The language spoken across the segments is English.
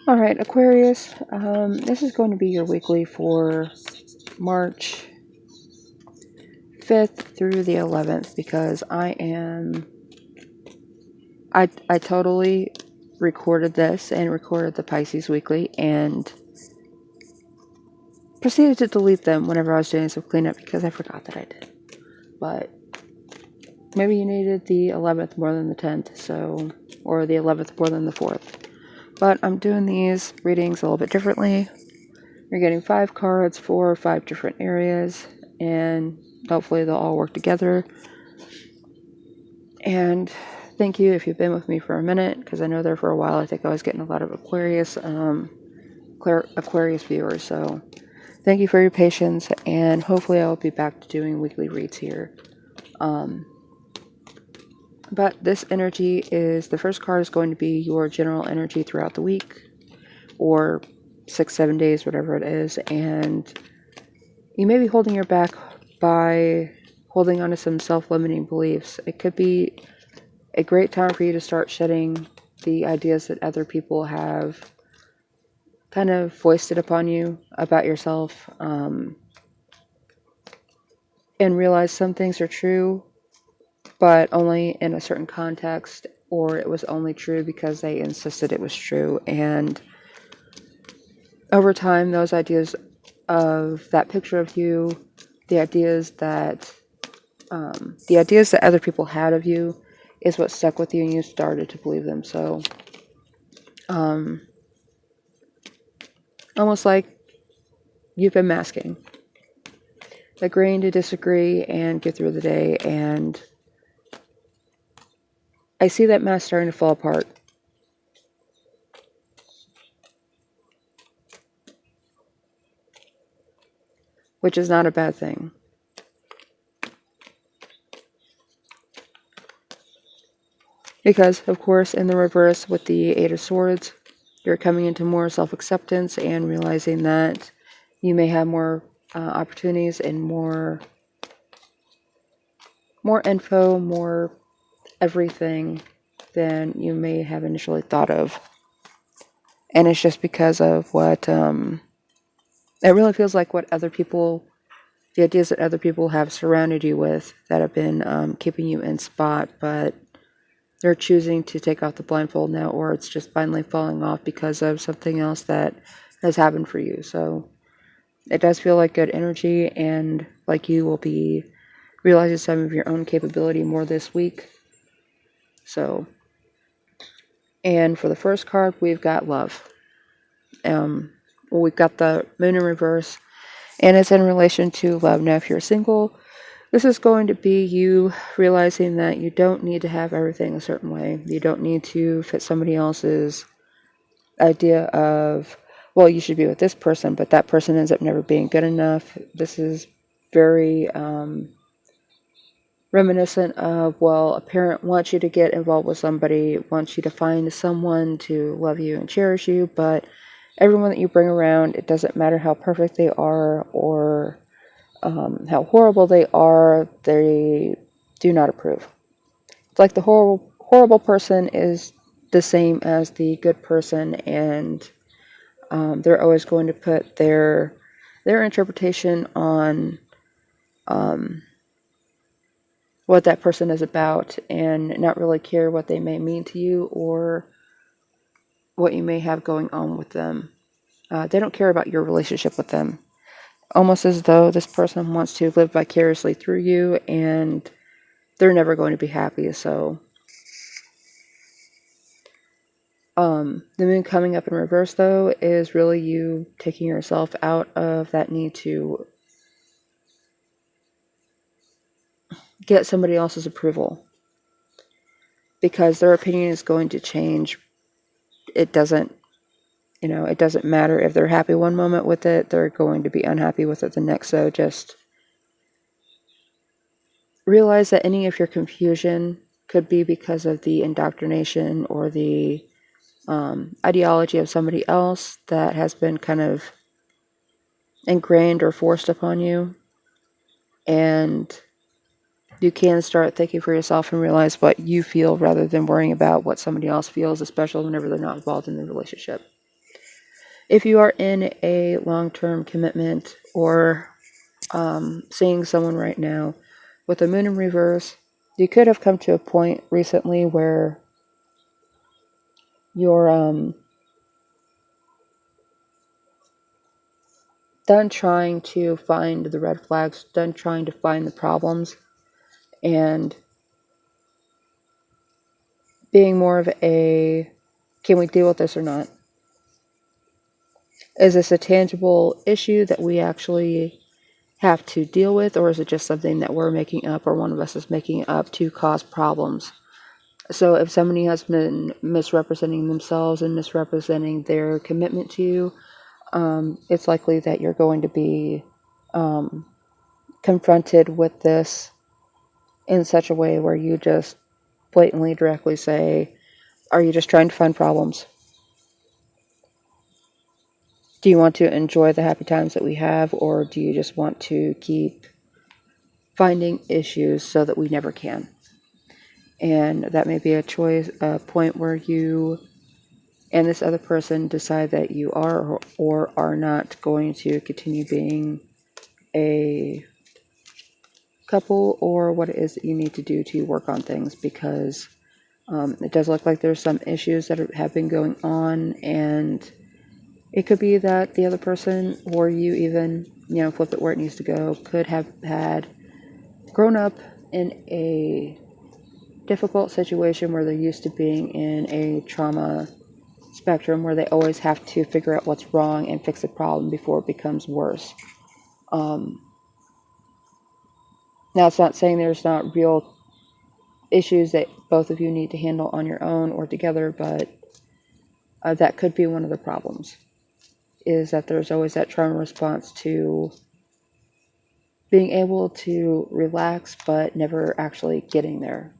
Alright, Aquarius, this is going to be your weekly for March 5th through the 11th because I totally recorded this and recorded the Pisces weekly and proceeded to delete them whenever I was doing some cleanup because I forgot that I did. But maybe you needed the 11th more than the 10th, or the 11th more than the 4th. But I'm doing these readings a little bit differently. You're getting 5 cards for 5 different areas, and hopefully they'll all work together. And thank you if you've been with me for a minute, because I know there for a while I think I was getting a lot of Aquarius viewers. So thank you for your patience, and hopefully I'll be back to doing weekly reads here. But this energy is, the first card is going to be your general energy throughout the week, or 6-7 days, whatever it is, and you may be holding your back by holding on to some self-limiting beliefs. It could be a great time for you to start shedding the ideas that other people have kind of foisted upon you about yourself, and realize some things are true, but only in a certain context, or it was only true because they insisted it was true. And over time, those ideas of that picture of you, the ideas that other people had of you, is what stuck with you, and you started to believe them. So, almost like you've been masking, agreeing to disagree and get through the day, and I see that mask starting to fall apart. Which is not a bad thing. Because, of course, in the reverse with the Eight of Swords, you're coming into more self-acceptance and realizing that you may have more opportunities and more info, more everything than you may have initially thought of. And it's just because of what, it really feels like what other people, the ideas that other people have surrounded you with that have been keeping you in spot, but they're choosing to take off the blindfold now, or it's just finally falling off because of something else that has happened for you. So it does feel like good energy, and like you will be realizing some of your own capability more this week. So, and for the first card, we've got love. We've got the moon in reverse, and it's in relation to love. Now, if you're single, this is going to be you realizing that you don't need to have everything a certain way. You don't need to fit somebody else's idea of, well, you should be with this person, but that person ends up never being good enough. This is very reminiscent of, well, a parent wants you to get involved with somebody, wants you to find someone to love you and cherish you, but everyone that you bring around, it doesn't matter how perfect they are or how horrible they are, they do not approve. It's like the horrible person is the same as the good person, and they're always going to put their interpretation on what that person is about, and not really care what they may mean to you or what you may have going on with them. They don't care about your relationship with them. Almost as though this person wants to live vicariously through you, and they're never going to be happy. So, the moon coming up in reverse, though, is really you taking yourself out of that need to get somebody else's approval, because their opinion is going to change. It doesn't matter if they're happy one moment with it, they're going to be unhappy with it the next. So just realize that any of your confusion could be because of the indoctrination or the ideology of somebody else that has been kind of ingrained or forced upon you. And you can start thinking for yourself and realize what you feel rather than worrying about what somebody else feels, especially whenever they're not involved in the relationship. If you are in a long-term commitment or seeing someone right now with the moon in reverse, you could have come to a point recently where you're done trying to find the red flags, done trying to find the problems, and being more of a, can we deal with this or not? Is this a tangible issue that we actually have to deal with, or is it just something that we're making up, or one of us is making up to cause problems? So if somebody has been misrepresenting themselves and misrepresenting their commitment to you, it's likely that you're going to be confronted with this in such a way where you just blatantly, directly say, are you just trying to find problems? Do you want to enjoy the happy times that we have, or do you just want to keep finding issues so that we never can? And that may be a choice, a point where you and this other person decide that you are or are not going to continue being a couple, or what it is that you need to do to work on things, because it does look like there's some issues that have been going on, and it could be that the other person, or you even, flip it where it needs to go, could have had grown up in a difficult situation where they're used to being in a trauma spectrum where they always have to figure out what's wrong and fix the problem before it becomes worse. Now, it's not saying there's not real issues that both of you need to handle on your own or together, but that could be one of the problems, is that there's always that trauma response to being able to relax but never actually getting there.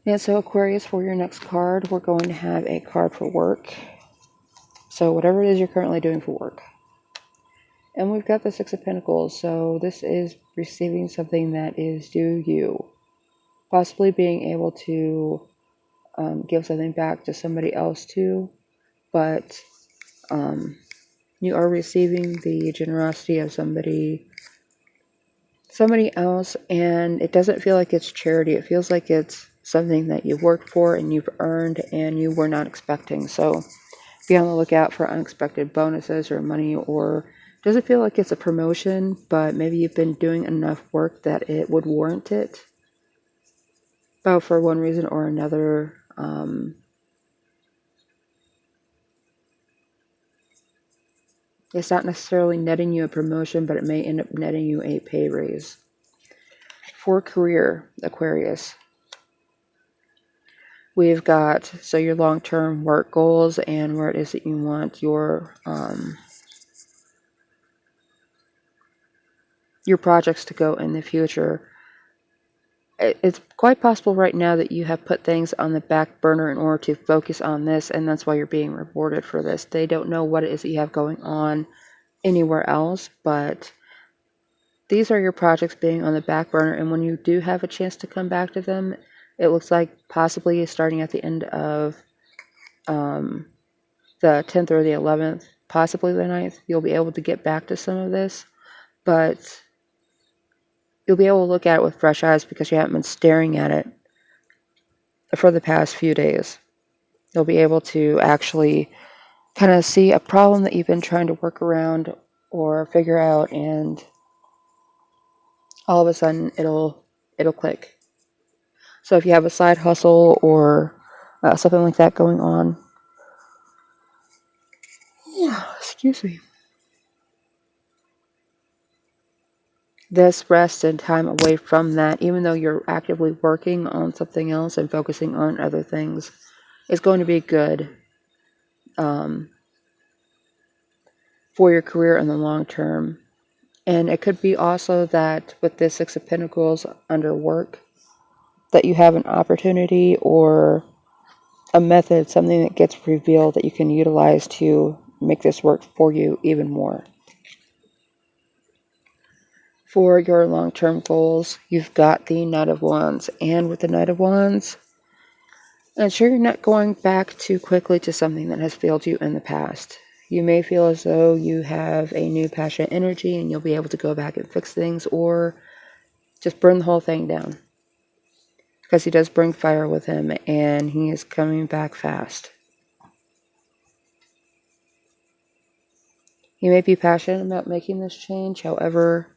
And so, Aquarius, for your next card, we're going to have a card for work. So whatever it is you're currently doing for work. And we've got the Six of Pentacles, so this is receiving something that is due you. Possibly being able to give something back to somebody else too, but you are receiving the generosity of somebody else, and it doesn't feel like it's charity. It feels like it's something that you've worked for and you've earned and you were not expecting. So be on the lookout for unexpected bonuses or money, or does it feel like it's a promotion, but maybe you've been doing enough work that it would warrant it? But for one reason or another, it's not necessarily netting you a promotion, but it may end up netting you a pay raise. For career, Aquarius, we've got, so your long-term work goals and where it is that you want your projects to go in the future. It's quite possible right now that you have put things on the back burner in order to focus on this, and that's why you're being rewarded for this. They don't know what it is that you have going on anywhere else, but these are your projects being on the back burner, and when you do have a chance to come back to them, it looks like possibly starting at the end of the 10th or the 11th, possibly the 9th, you'll be able to get back to some of this, but you'll be able to look at it with fresh eyes because you haven't been staring at it for the past few days. You'll be able to actually kind of see a problem that you've been trying to work around or figure out, and all of a sudden it'll click. So if you have a side hustle or something like that going on, excuse me, this rest and time away from that, even though you're actively working on something else and focusing on other things, is going to be good for your career in the long term. And it could be also that with this Six of Pentacles under work, that you have an opportunity or a method, something that gets revealed that you can utilize to make this work for you even more. For your long-term goals, you've got the Knight of Wands. And with the Knight of Wands, Ensure you're not going back too quickly to something that has failed you in the past. You may feel as though you have a new passionate energy and you'll be able to go back and fix things, or just burn the whole thing down. Because he does bring fire with him and he is coming back fast. You may be passionate about making this change, however,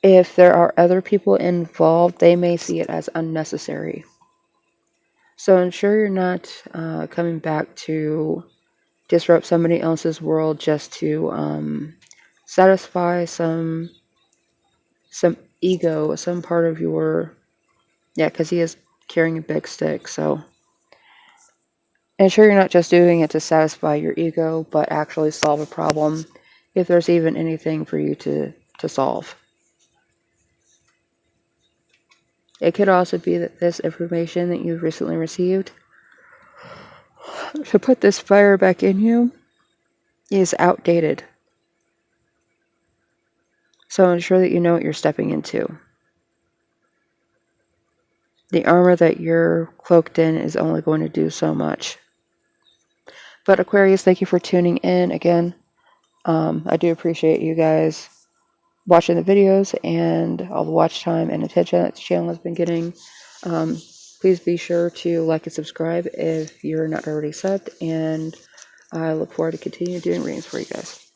if there are other people involved, they may see it as unnecessary. So ensure you're not coming back to disrupt somebody else's world just to satisfy some ego, some part of your, yeah, because he is carrying a big stick. So ensure you're not just doing it to satisfy your ego, but actually solve a problem, if there's even anything for you to solve. It could also be that this information that you've recently received to put this fire back in you is outdated. So ensure that you know what you're stepping into. The armor that you're cloaked in is only going to do so much. But Aquarius, thank you for tuning in again. I do appreciate you guys watching the videos and all the watch time and attention that the channel has been getting. Please be sure to like and subscribe if you're not already subbed, and I look forward to continue doing readings for you guys.